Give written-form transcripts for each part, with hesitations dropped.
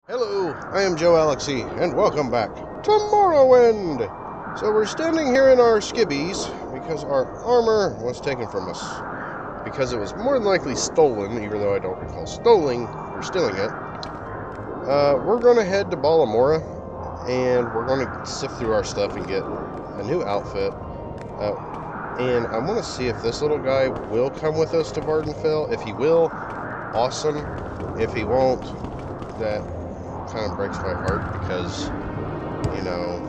Hello, I am Joalixy, and welcome back to Morrowind! So we're standing here in our skibbies because our armor was taken from us. Because it was more than likely stolen, even though I don't recall stealing it. We're going to head to Balamora, and we're going to sift through our stuff and get a new outfit. And I want to see if this little guy will come with us to Vardenfell. If he will, awesome. If he won't, that kind of breaks my heart because, you know,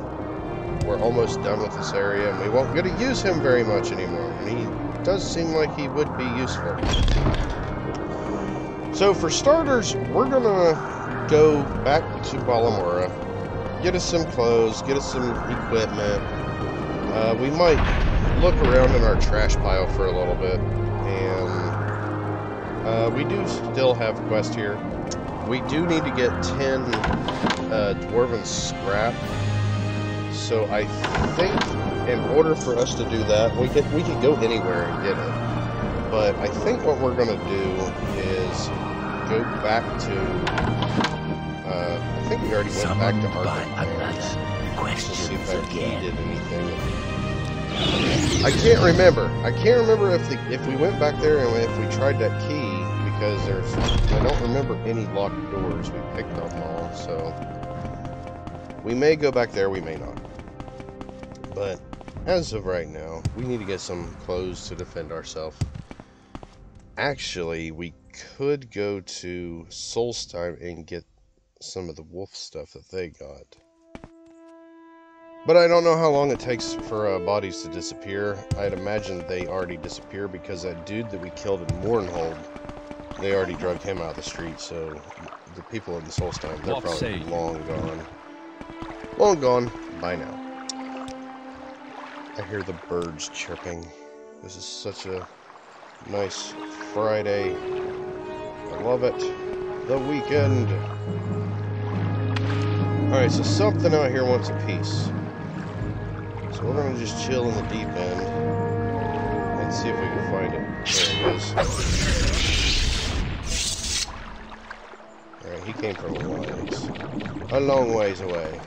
we're almost done with this area and we won't get to use him very much anymore. And he does seem like he would be useful. So for starters, we're gonna go back to Balamora, get us some clothes, get us some equipment. We might look around in our trash pile for a little bit, and we do still have a quest here. We do need to get 10 dwarven scrap, so I think in order for us to do that, we could go anywhere and get it. But I think what we're going to do is go back to, I think we already went back to Arthur's to see if that key did anything. I can't remember if we went back there and if we tried that key, because I don't remember any locked doors. We picked them all, so we may go back there, we may not. But as of right now, we need to get some clothes to defend ourselves. Actually, we could go to Solstheim and get some of the wolf stuff that they got. But I don't know how long it takes for bodies to disappear. I'd imagine they already disappear because that dude that we killed in Mournhold, they already drug him out of the street, so the people in the Solstheim, they're probably long gone. Long gone by now. I hear the birds chirping. This is such a nice Friday. I love it. The weekend. Alright, so something out here wants a piece. So we're going to just chill in the deep end and see if we can find it. There it is. Alright, he came from a long ways away.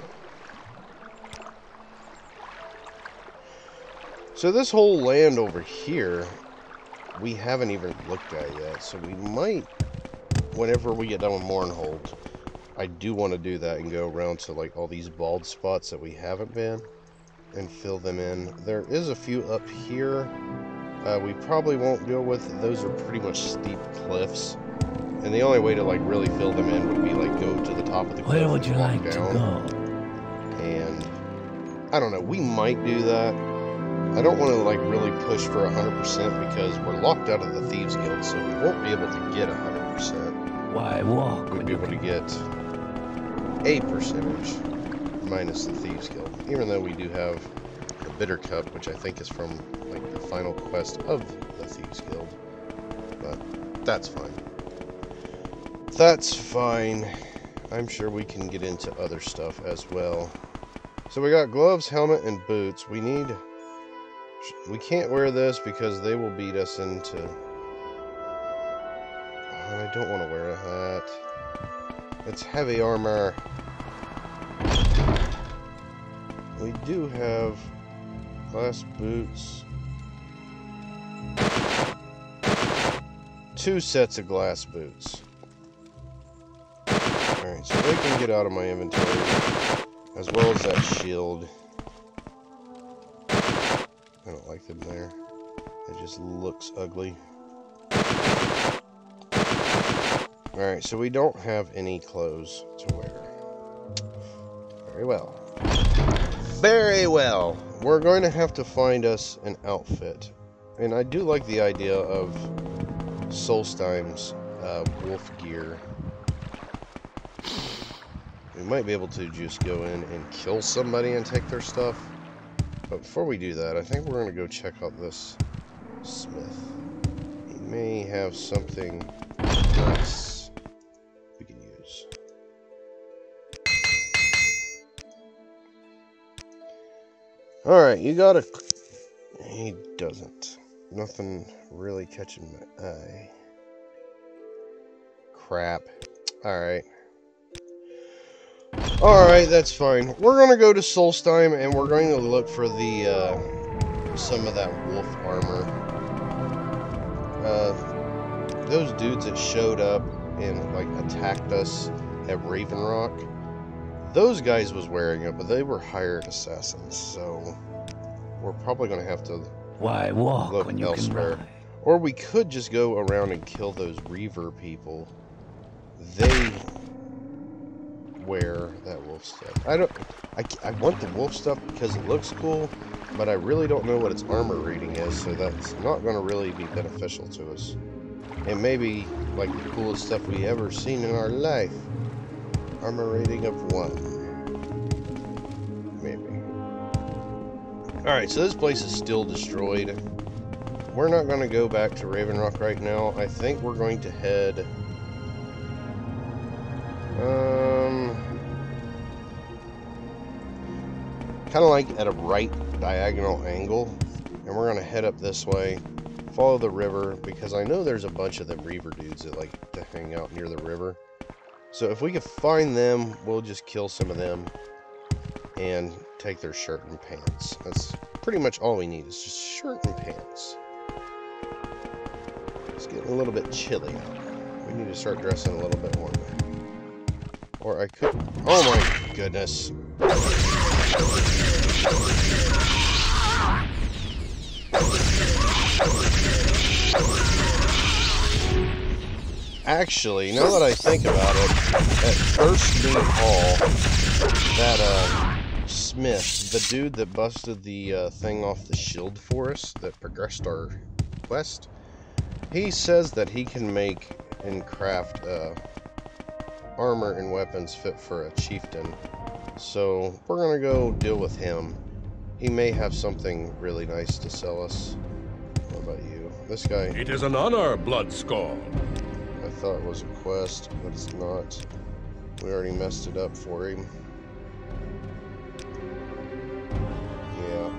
So this whole land over here, we haven't even looked at yet. So we might, whenever we get done with Mournhold, I do want to do that and go around to like all these bald spots that we haven't been and fill them in. There is a few up here we probably won't deal with. Those are pretty much steep cliffs, and the only way to like really fill them in would be like go to the top of the cliff. Where would you like down to go? And I don't know, we might do that. I don't want to like really push for 100% because we're locked out of the Thieves Guild, so we won't be able to get 100%. Why walk? We'd be able to get a percentage minus the Thieves Guild, even though we do have the Bitter Cup, which I think is from like the final quest of the Thieves Guild. But that's fine. That's fine. I'm sure we can get into other stuff as well. So we got gloves, helmet, and boots. We can't wear this because they will beat us into... I don't want to wear that. It's heavy armor. We do have glass boots. 2 sets of glass boots. Alright, so they can get out of my inventory, as well as that shield. I don't like them there. It just looks ugly. Alright, so we don't have any clothes to wear. Very well. Very well. We're going to have to find us an outfit. And I do like the idea of Solstheim's wolf gear. We might be able to just go in and kill somebody and take their stuff. But before we do that, I think we're going to go check out this smith. He may have something nice we can use. Alright, you got a... He doesn't. Nothing really catching my eye. Crap. Alright. Alright, that's fine. We're going to go to Solstheim, and we're going to look for the, some of that wolf armor. Those dudes that showed up and, like, attacked us at Raven Rock, those guys was wearing it, but they were hired assassins, so we're probably going to have to Why walk look when you elsewhere. can ride? Or we could just go around and kill those Reaver people. They wear that wolf stuff. I want the wolf stuff because it looks cool, but I really don't know what its armor rating is, so that's not going to really be beneficial to us. It may be like the coolest stuff we ever seen in our life. Armor rating of 1. Maybe. Alright, so this place is still destroyed. We're not going to go back to Raven Rock right now. I think we're going to head... kind of like at a right diagonal angle, and we're gonna head up this way, follow the river, because I know there's a bunch of the Reaver dudes that like to hang out near the river. So if we can find them, we'll just kill some of them and take their shirt and pants. That's pretty much all we need, is just shirt and pants. It's getting a little bit chilly out. We need to start dressing a little bit warmer. Or I could... Oh my goodness. Actually, now that I think about it, at First Meat Hall, that Smith, the dude that busted the thing off the shield for us, that progressed our quest, he says that he can make and craft armor and weapons fit for a chieftain. So we're gonna go deal with him. He may have something really nice to sell us. What about you? This guy. It is an honor, Bloodskull. I thought it was a quest, but it's not. We already messed it up for him. Yeah.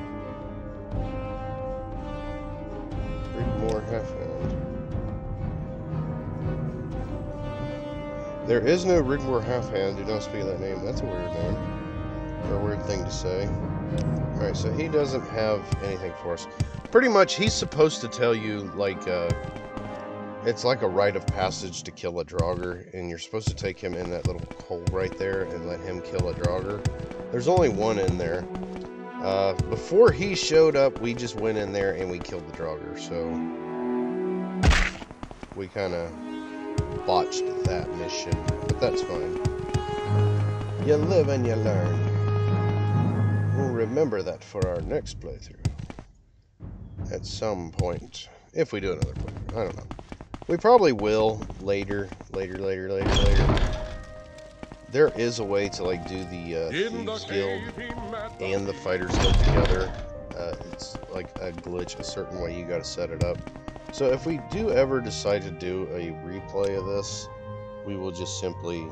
Rigmore Halfhand. There is no Rigmore Halfhand. Do not speak that name. That's a weird name. Or a weird thing to say. Alright, so he doesn't have anything for us. Pretty much, he's supposed to tell you, like, it's like a rite of passage to kill a Draugr, and you're supposed to take him in that little hole right there and let him kill a Draugr. There's only one in there. Before he showed up, we just went in there and we killed the Draugr, so we kind of botched that mission, but that's fine. You live and you learn. We'll remember that for our next playthrough. At some point. If we do another playthrough. I don't know. We probably will later. There is a way to like do the Thieves Guild and the Fighters Guild together. It's like a glitch, a certain way you gotta set it up. So if we do ever decide to do a replay of this, we will just simply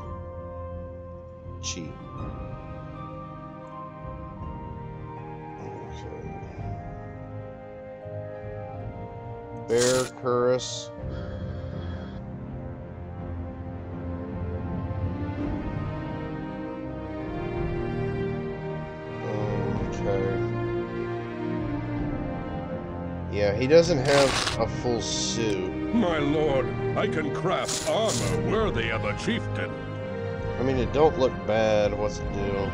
cheat. Okay. Bear Curus. Okay. Yeah, he doesn't have a full suit. My lord, I can craft armor worthy of a chieftain. I mean, it don't look bad. What's it do?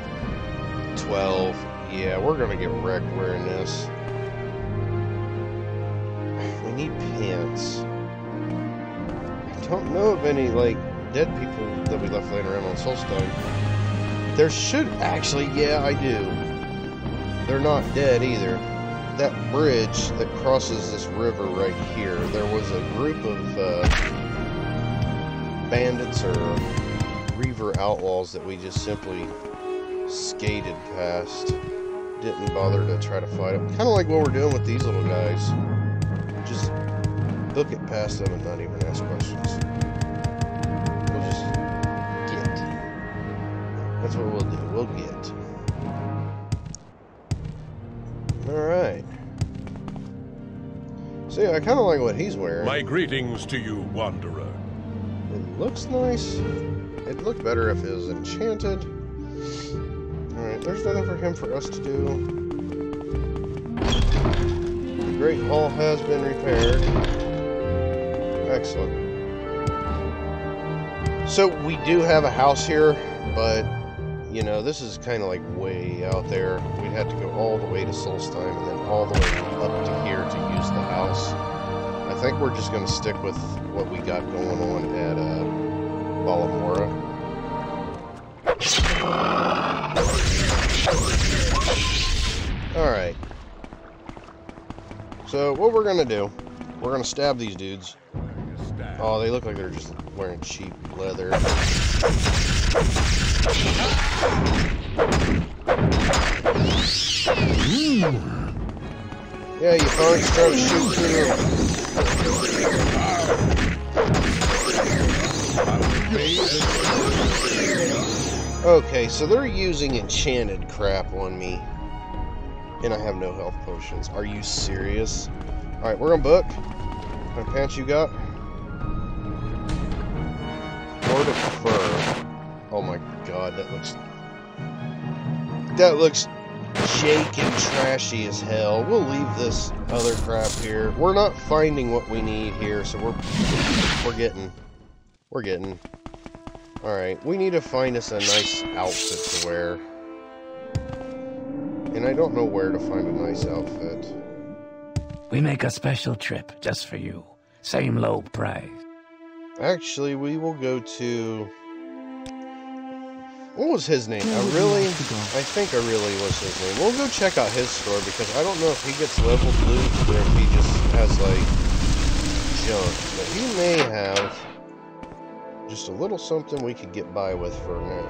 12. Yeah, we're gonna get wrecked wearing this. We need pants. I don't know of any, like, dead people that we left laying around on Solstheim. There should actually, yeah, I do. They're not dead either. That bridge that crosses this river right here, there was a group of bandits or Reaver outlaws that we just simply skated past. Didn't bother to try to fight them. Kind of like what we're doing with these little guys. Just book it past them and not even ask questions. We'll just get. That's what we'll do. We'll get. Alright. See, I kind of like what he's wearing. My greetings to you, wanderer. It looks nice. It'd look better if it was enchanted. Alright, there's nothing for him for us to do. The Great Hall has been repaired. Excellent. So, we do have a house here, but, you know, this is kind of like way out there. We'd have to go all the way to Solstheim and then all the way up to here to use the house. I think we're just going to stick with what we got going on at Balamora. Alright. So, what we're going to do, we're going to stab these dudes. Oh, they look like they're just wearing cheap leather. Yeah, you punks trying to shoot through. Okay, so they're using enchanted crap on me. And I have no health potions. Are you serious? Alright, we're gonna book. How many pants you got? Lord of Fur. Oh my god, that looks jank and trashy as hell. We'll leave this other crap here. We're not finding what we need here, so we're getting. Alright, we need to find us a nice outfit to wear. And I don't know where to find a nice outfit. We make a special trip just for you. Same low price. Actually, we will go to... What was his name? I think Aureli was his name. We'll go check out his store because I don't know if he gets leveled loot or if he just has, like, junk. But he may have just a little something we could get by with for now.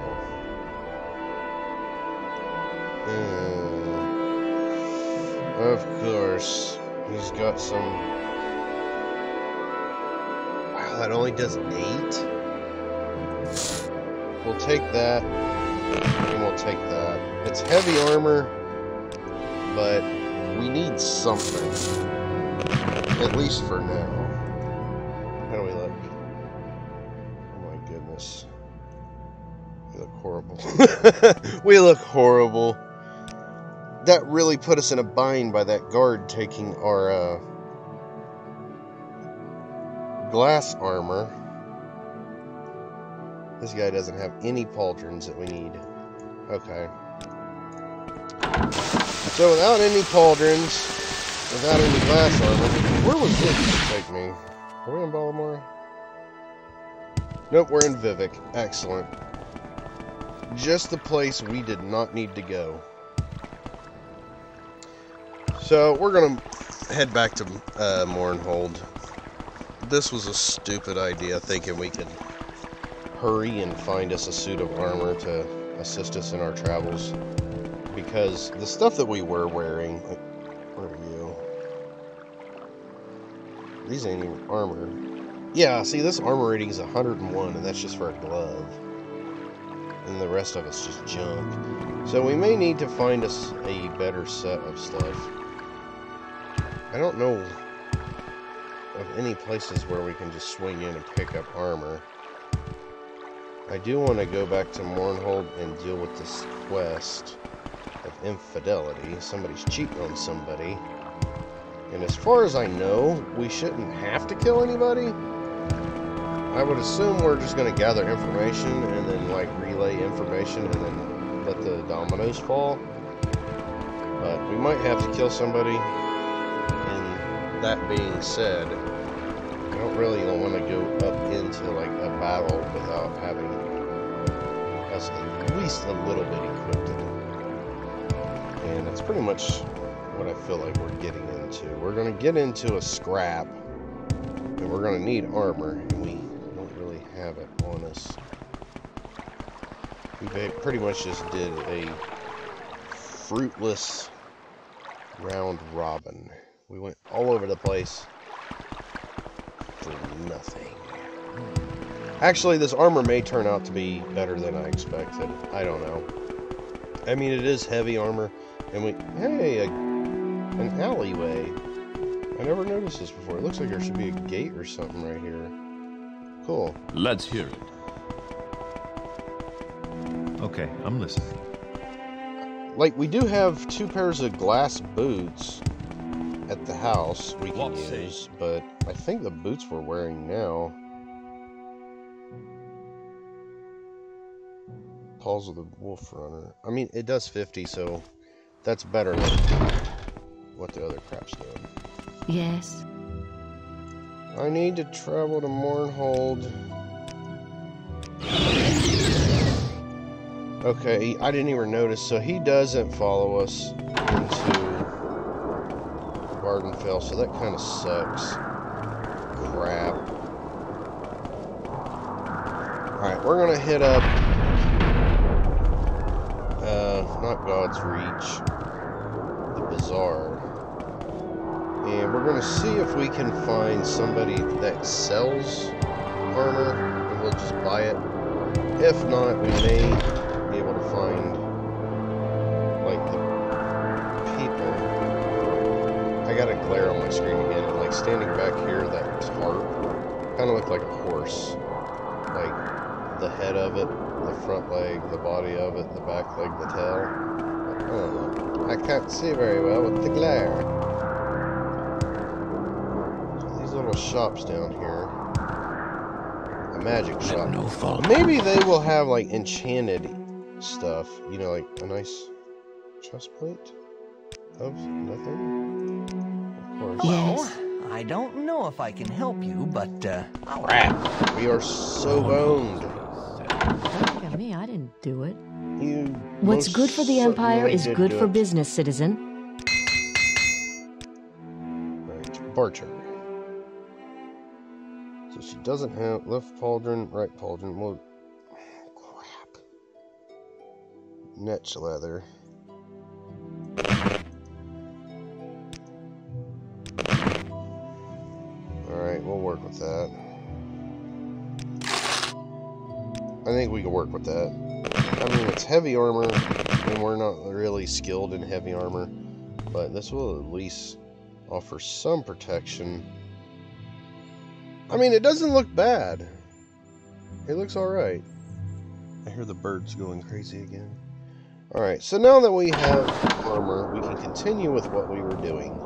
Of course, he's got some... Wow, that only does 8? We'll take that, and we'll take that. It's heavy armor, but we need something. At least for now. How do we look? Oh my goodness. We look horrible. We look horrible. That really put us in a bind by that guard taking our glass armor. This guy doesn't have any pauldrons that we need. Okay. So without any pauldrons, without any glass armor, where was this take me? Are we in Balamora? Nope, we're in Vivek. Excellent. Just the place we did not need to go. So, we're gonna head back to Mournhold. This was a stupid idea, thinking we could hurry and find us a suit of armor to assist us in our travels. Because the stuff that we were wearing... Where are you? These ain't even armor. Yeah, see, this armor rating is 101, and that's just for a glove. And the rest of it's just junk. So we may need to find us a better set of stuff. I don't know of any places where we can just swing in and pick up armor. I do want to go back to Mournhold and deal with this quest of infidelity. Somebody's cheating on somebody. And as far as I know, we shouldn't have to kill anybody. I would assume we're just going to gather information and then, like, relay information and then let the dominoes fall. But we might have to kill somebody. That being said, I don't really want to go up into like a battle without having us at least a little bit equipped. And that's pretty much what I feel like we're getting into. We're going to get into a scrap, and we're going to need armor, and we don't really have it on us. We pretty much just did a fruitless round robin. We went all over the place for nothing. Actually, this armor may turn out to be better than I expected. I don't know. I mean, it is heavy armor, and hey, an alleyway. I never noticed this before. It looks like there should be a gate or something right here. Cool. Let's hear it. Okay, I'm listening. Like, we do have 2 pairs of glass boots at the house we can use, but I think the boots we're wearing now... Paws of the Wolf Runner. I mean, it does 50, so that's better than what the other crap's doing. Yes. I need to travel to Mournhold. Okay, I didn't even notice, so he doesn't follow us into Gardenfell, so that kind of sucks. Crap. Alright, we're gonna hit up not God's Reach, the Bazaar. And we're going to see if we can find somebody that sells armor, and we'll just buy it. If not, we may be able to find, like, the people. I got a glare on my screen again, and, like, standing back here, that tarp kind of looked like a horse. Like, the head of it, the front leg, the body of it, the back leg, the tail. I don't know. I can't see very well with the glare. These little shops down here. A magic shop. No fault. Maybe they will have, like, enchanted stuff. You know, like a nice chest plate of nothing. Of course. Yes. Well, I don't know if I can help you, but, Crap! We are so boned. Don't look at me, I didn't do it. You What's most good for the Empire certainly is did good do for it. business, citizen. Right, bartender. So she doesn't have left pauldron, right pauldron. Well, crap. Netch leather. Alright, we'll work with that. I think we can work with that. I mean, it's heavy armor, and we're not really skilled in heavy armor, but this will at least offer some protection. I mean, it doesn't look bad. It looks alright. I hear the birds going crazy again. Alright, so now that we have armor, we can continue with what we were doing.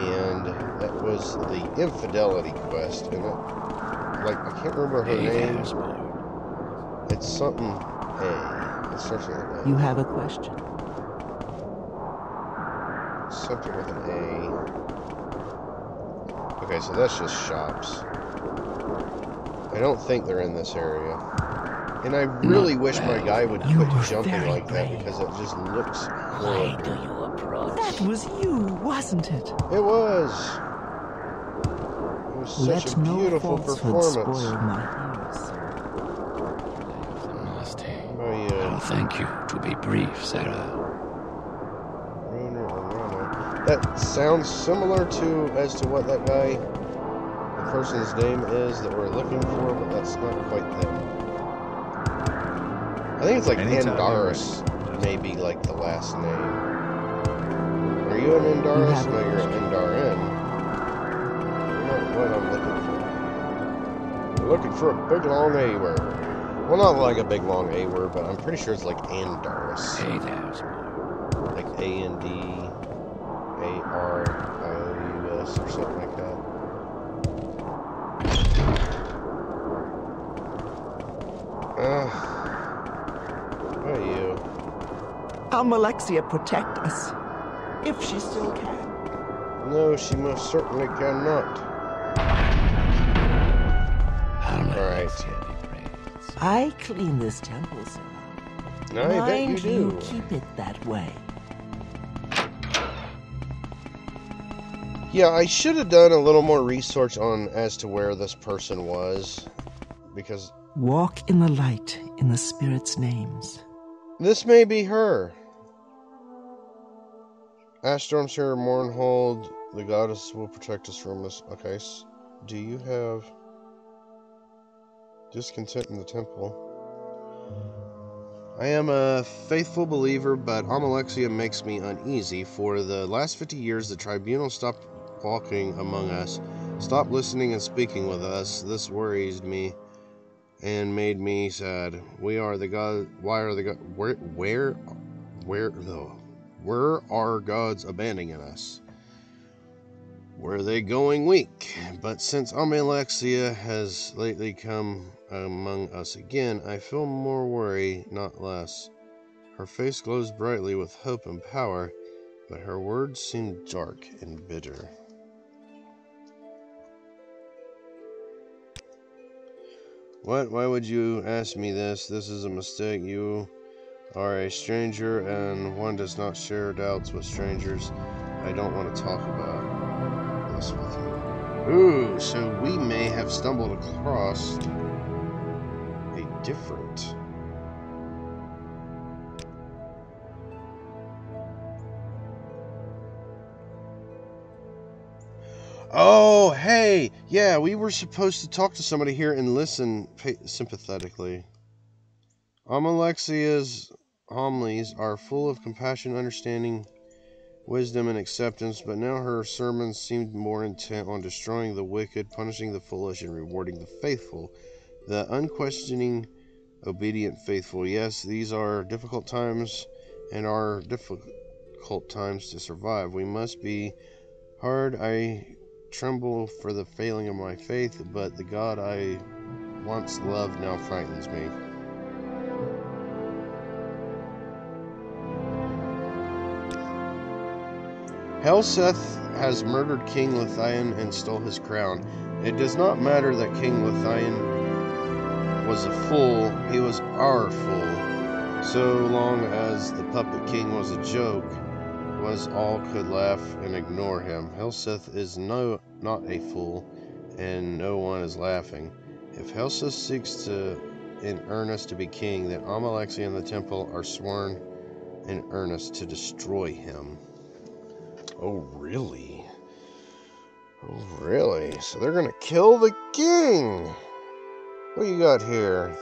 And that was the Infidelity quest. And it, like, I can't remember her name. It's something A. It starts with an A. You have a question? Something with an A. Okay, so that's just shops. I don't think they're in this area. And I really wish my guy would quit jumping like that because it just looks horrible. Why do you approach? That was you, wasn't it? It was. It was such a beautiful performance. Spoil my ears. I'll thank you. To be brief, Sarah. Runer or Rana. That sounds similar as to what that guy, the person's name is that we're looking for, but that's not quite them. I think it's like Andaris, maybe like the last name. Are you an Andaris? No, you're an Andarin. Not what I'm looking for. We're looking for a big long A word. Well, not like a big long A word, but I'm pretty sure it's like Andaris. Hey there, Like A-N-D-A-R-I-O-U-S or something like that. What are you? Almalexia protect us, if she still can. No, she most certainly cannot. Alright. I clean this temple, Sarah. I bet you Mind do. you keep it that way. Yeah, I should have done a little more research on as to where this person was, because Walk in the light in the Spirit's names. this may be her. Ashstorm's here, Mournhold, the goddess will protect us from this. Okay, do you have discontent in the temple? I am a faithful believer, but Amalexia makes me uneasy. For the last 50 years, the tribunal stopped walking among us, stopped listening and speaking with us. This worries me, and made me sad. We are the God. Why are the God? Where are gods abandoning us? Were they going weak? But since Joalixy has lately come among us again, I feel more worry, not less. Her face glows brightly with hope and power, but her words seem dark and bitter. What? Why would you ask me this? This is a mistake. You are a stranger, and one does not share doubts with strangers. I don't want to talk about this with you. Ooh, so we may have stumbled across a different... Oh, hey! Yeah, we were supposed to talk to somebody here and listen sympathetically. Joalixy's homilies are full of compassion, understanding, wisdom, and acceptance, but now her sermons seemed more intent on destroying the wicked, punishing the foolish, and rewarding the faithful, the unquestioning, obedient faithful. Yes, these are difficult times, and are difficult times to survive. We must be hard. I tremble for the failing of my faith, but the God I once loved now frightens me. Helseth has murdered King Lithian and stole his crown. It does not matter that King Lithian was a fool. He was our fool. So long as the puppet king was a joke, was all could laugh and ignore him. Helseth is not a fool, and no one is laughing. If Helseth seeks in earnest to be king, then Joalixy and the temple are sworn in earnest to destroy him. Oh, really? Oh, really? So they're gonna kill the king! What you got here?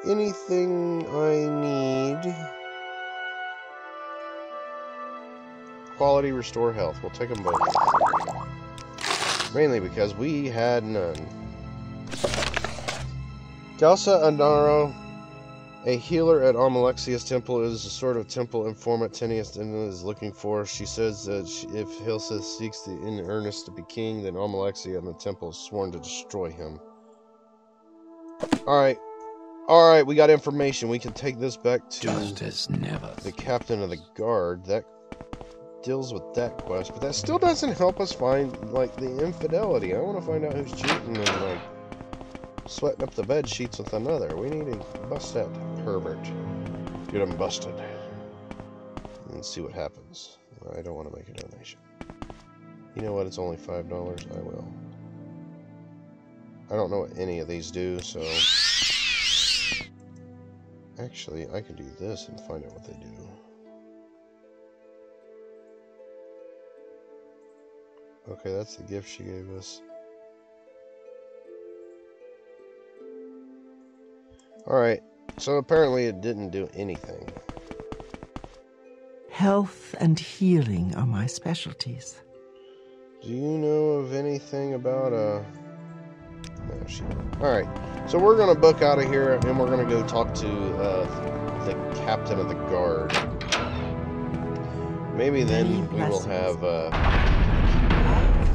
Anything I need? Quality, restore health. We'll take them both. Mainly because we had none. Galsa Andaro, a healer at Joalixy's temple, is the sort of temple informant Tinius is looking for. She says that if Helseth seeks in earnest to be king, then Joalixy and the temple is sworn to destroy him. Alright, we got information. We can take this back to the captain of the guard. That deals with that quest, but that still doesn't help us find, like, the infidelity. I want to find out who's cheating and, like, sweating up the bed sheets with another. We need to bust that pervert. Get him busted. And see what happens. I don't want to make a donation. You know what? It's only $5. I will. I don't know what any of these do, so... Actually, I can do this and find out what they do. Okay, that's the gift she gave us. Alright, so apparently it didn't do anything. Health and healing are my specialties. Do you know of anything about No, she don't. Alright, so we're going to book out of here, and we're going to go talk to the captain of the guard. Maybe then we will have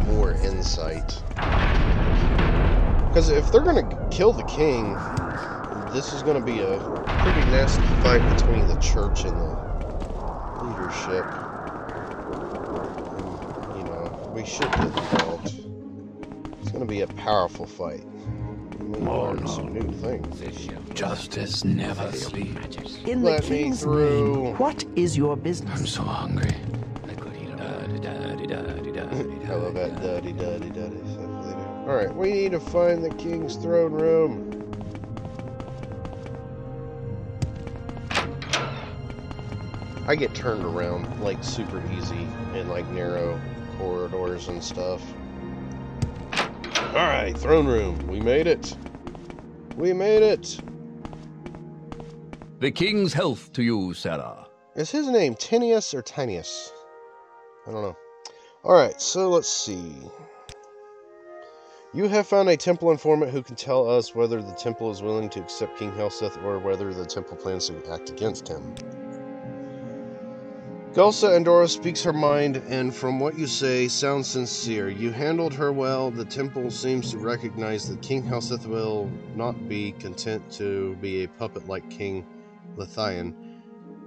more insight. Because if they're going to kill the king, this is going to be a pretty nasty fight between the church and the leadership. And, you know, we should get involved. It's going to be a powerful fight. We may learn some new things. Justice never sleeps. In the king's name, what is your business? I'm so hungry. I love that daddy stuff they do. Alright, we need to find the king's throne room. I get turned around, like, super easy in, like, narrow corridors and stuff. Alright, throne room. We made it. We made it. The king's health to you, Sarah. Is his name Tinius or Tinius? I don't know. Alright, so let's see. You have found a temple informant who can tell us whether the temple is willing to accept King Helseth or whether the temple plans to act against him. Gulsa Andorra speaks her mind, and from what you say, sounds sincere. You handled her well. The temple seems to recognize that King Helseth will not be content to be a puppet like King Lithian,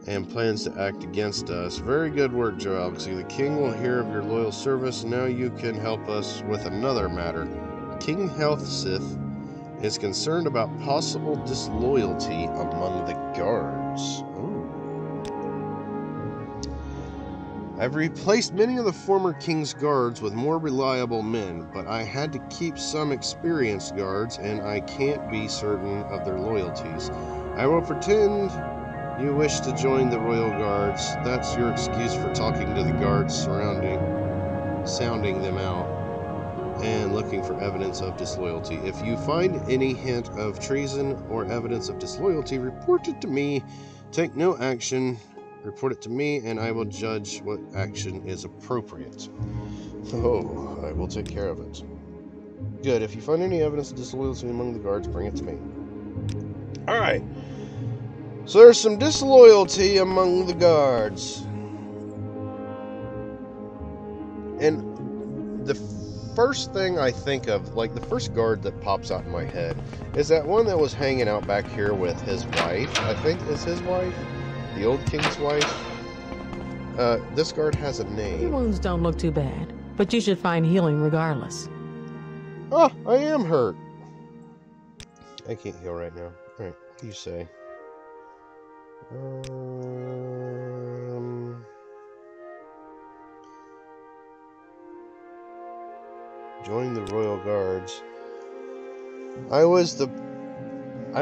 and plans to act against us. Very good work, Joalixy. The king will hear of your loyal service. Now you can help us with another matter. King Helseth is concerned about possible disloyalty among the guards. I've replaced many of the former king's guards with more reliable men, but I had to keep some experienced guards, and I can't be certain of their loyalties. I will pretend you wish to join the royal guards. That's your excuse for talking to the guards sounding them out, and looking for evidence of disloyalty. If you find any hint of treason or evidence of disloyalty, report it to me. Take no action. Report it to me, and I will judge what action is appropriate. Oh, I will take care of it. Good. If you find any evidence of disloyalty among the guards, bring it to me. Alright. So there's some disloyalty among the guards. And the first thing I think of, like the first guard that pops out in my head, is that one that was hanging out back here with his wife. I think is his wife. The old king's wife. This guard has a name. Your wounds don't look too bad, but you should find healing regardless. Oh, I am hurt. I can't heal right now. Alright, what do you say? Join the royal guards. I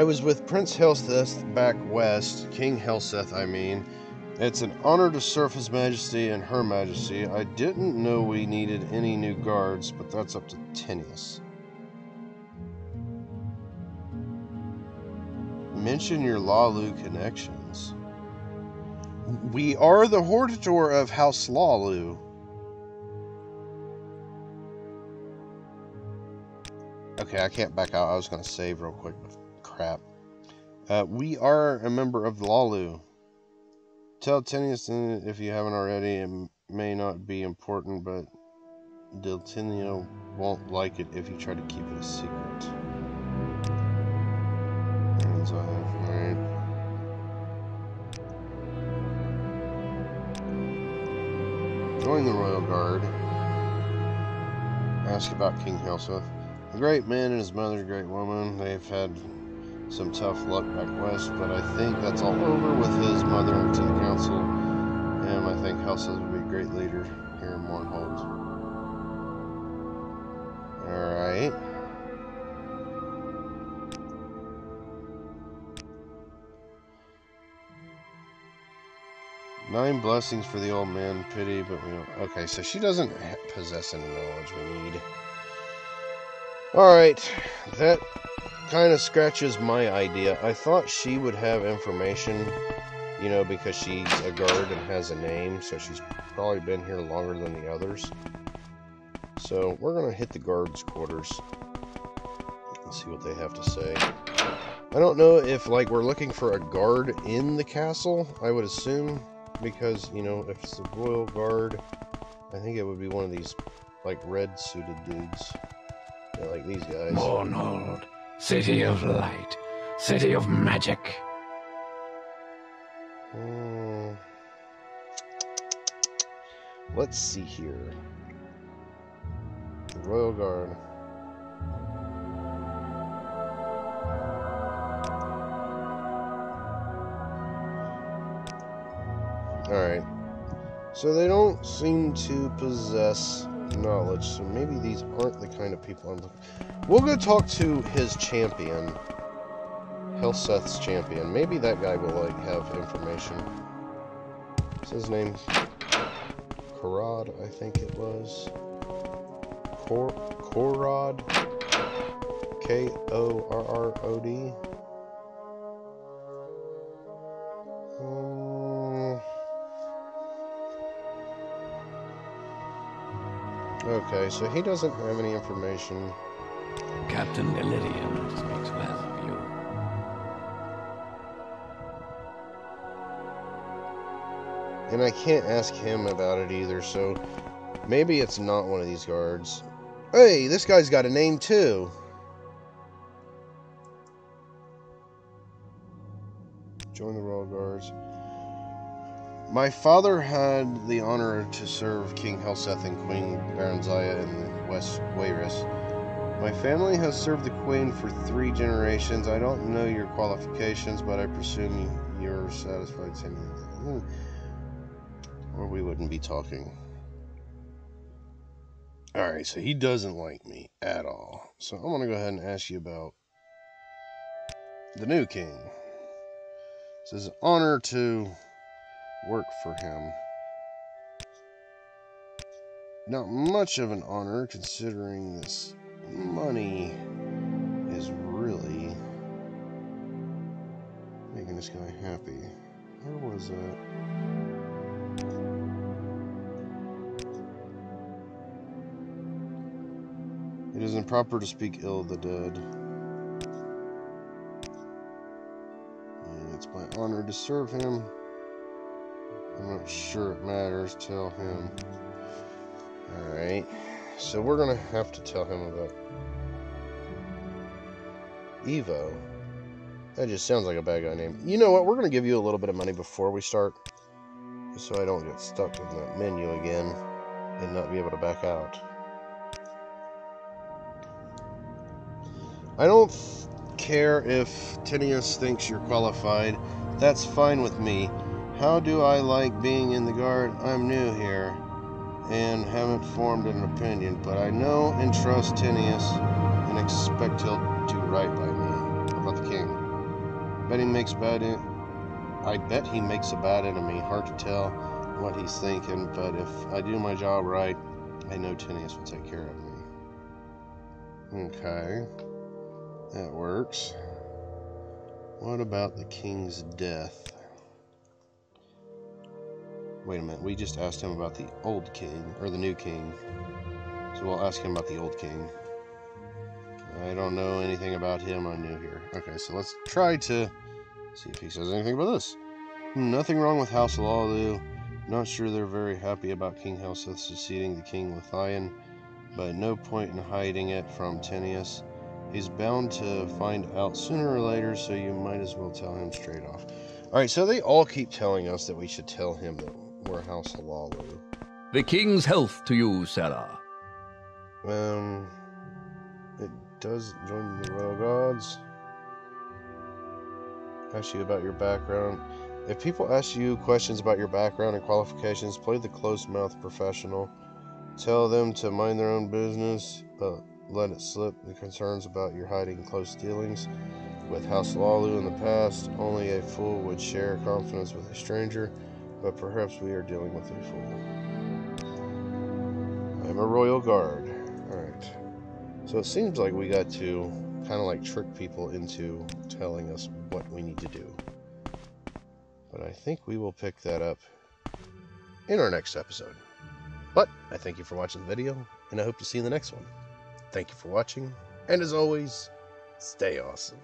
was with Prince Helseth back west, King Helseth, I mean. It's an honor to serve His Majesty and Her Majesty. I didn't know we needed any new guards, but that's up to Tinius. Mention your Lalu connections. We are the Hortator of House Lalu. Okay, I can't back out. I was going to save real quick, but crap. We are a member of Lalu. Tell Tinius if you haven't already. It may not be important, but Deltinio won't like it if you try to keep it a secret. Alright. Join the Royal Guard. Ask about King Helseth. A great man and his mother, a great woman. They've had some tough luck back west, but I think that's all over with his mother to the council. And I think Helseth would be a great leader here in Mournhold. Alright. Nine blessings for the old man. Pity, but we don't... Okay, so she doesn't possess any knowledge we need. Alright, that kind of scratches my idea. I thought she would have information, you know, because she's a guard and has a name, so she's probably been here longer than the others. So we're going to hit the guards' quarters and see what they have to say. I don't know if, like, we're looking for a guard in the castle, I would assume, because, you know, if it's the royal guard, I think it would be one of these, like, red-suited dudes. Yeah, like these guys. Mournhold, city of light, city of magic. Let's see here. The Royal Guard. Alright. So they don't seem to possess knowledge, so maybe these aren't the kind of people I'm looking for. We'll go talk to his champion. Helseth's champion. Maybe that guy will, like, have information. What's his name? Korod, I think it was. Korod? K-O-R-R-O-D? Okay, so he doesn't have any information. Captain Illyrian speaks well of you. And I can't ask him about it either, so maybe it's not one of these guards. Hey, this guy's got a name too. Join the Royal Guards. My father had the honor to serve King Helseth and Queen Baranziah in West Wayrus. My family has served the Queen for 3 generations. I don't know your qualifications, but I presume you're satisfied. Or we wouldn't be talking. Alright, so he doesn't like me at all. So I'm going to go ahead and ask you about the new king. It says honor to work for him. Not much of an honor, considering this money is really making this guy happy. Where was that? It is improper to speak ill of the dead. And it's my honor to serve him. I'm not sure it matters. Tell him. Alright. So we're going to have to tell him about Evo. That just sounds like a bad guy name. You know what? We're going to give you a little bit of money before we start. Just so I don't get stuck in that menu again and not be able to back out. I don't care if Tinius thinks you're qualified. That's fine with me. How do I like being in the guard? I'm new here and haven't formed an opinion, but I know and trust Tinius and expect he'll do right by me. How about the king? I bet he makes a bad enemy. Hard to tell what he's thinking, but if I do my job right, I know Tinius will take care of me. Okay. That works. What about the king's death? Wait a minute, we just asked him about the old king, or the new king. So we'll ask him about the old king. I don't know anything about him, I'm new here. Okay, so let's try to see if he says anything about this. Nothing wrong with House Lalu. Not sure they're very happy about King Helseth succeeding the King Lithian, but no point in hiding it from Tinius. He's bound to find out sooner or later, so you might as well tell him straight off. Alright, so they all keep telling us that we should tell him that we're House Lalu. The king's health to you, Sarah. It does join the Royal Gods. Ask you about your background. If people ask you questions about your background and qualifications, play the closed-mouthed professional. Tell them to mind their own business, but let it slip the concerns about your hiding close dealings with House Lalu in the past. Only a fool would share confidence with a stranger, but perhaps we are dealing with a fool. I'm a royal guard. Alright. So it seems like we got to kind of like trick people into telling us what we need to do. But I think we will pick that up in our next episode. But I thank you for watching the video, and I hope to see you in the next one. Thank you for watching, and as always, stay awesome.